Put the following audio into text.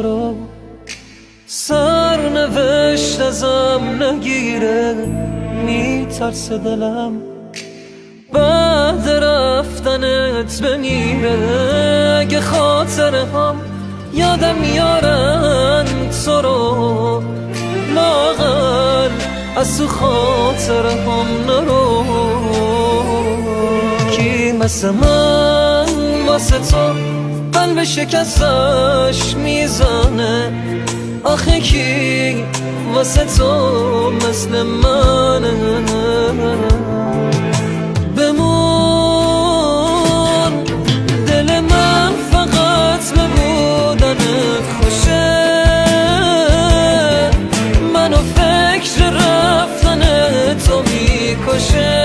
رو سرنوشت ازم نگیره، میترسه دلم بعد رفتنت بمیره. اگه خاطره هم یادم میارن تو رو، لااقل از تو خاطره هم نرو. کی مثل من واسه تو قلب شکستش میزنه؟ آخه کی واسه تو مثل منه؟ بمون دل من فقط به بودنت خوشه، منو فکر رفتن تو میکشه.